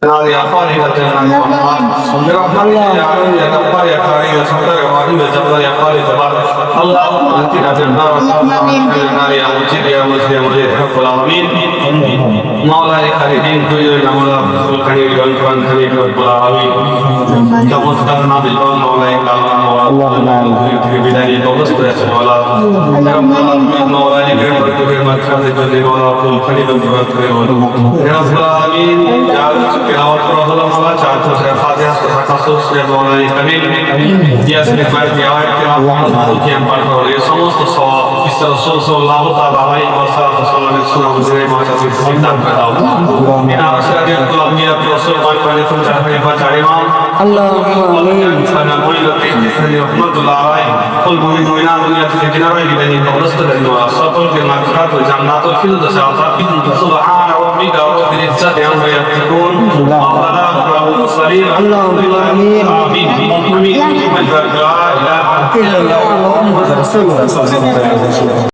نار يا خالد يا رحمن برحمتك يا عظيم يا غفار يا كريم يا ستار يا معين يا جبار يا خالد تبارك اللهم اتنا في النار النار يا مجيد يا مجيد يا مجيد رب العالمين مولاي خالدين كل مولا الكريم والقران الكريم رب العالمين تمسكنا بالله مولاي الله في بدايه توسط يا مولا رب العالمين مولاي كريم مركز الجليل ولا الكريم رب العالمين يا تلاوت رسول الله تعالى فاتحه تخصص يا مولاي كريم يا سيدنا يا الله كم بارك يا সমস্ত সওয়াব রাসূল সাল্লাল্লাহু তাআলা আলাইহি ওয়াসাল্লামের সুন্নাহ মাঝে সিদ্ধান দাও ইনা আশরাফিল আম্বিয়া রাসূল পাক আলাইহি ওয়াসাল্লাম আল্লাহুম্মা আমিন সানা মুইলাতি রাহমাতুল্লাহ আলাইহি কুল মুমিনা দুনিয়া থেকে কিনারে দিবেন অবস্থা দেন সকল কে মাগফিরাত ও জান্নাতুল ফিরদাউস আতা সুবহান রাব্বিকা রাব্বিল ইজ্জাতি আম্মা ইয়াসিফুন ওয়া সালামুন মুরসালিন আল্লাহুম্মা আমিন আমিন আমিন লা ইলাহা ইল্লাল্লাহ মুহাম্মাদুর রাসূলুল্লাহ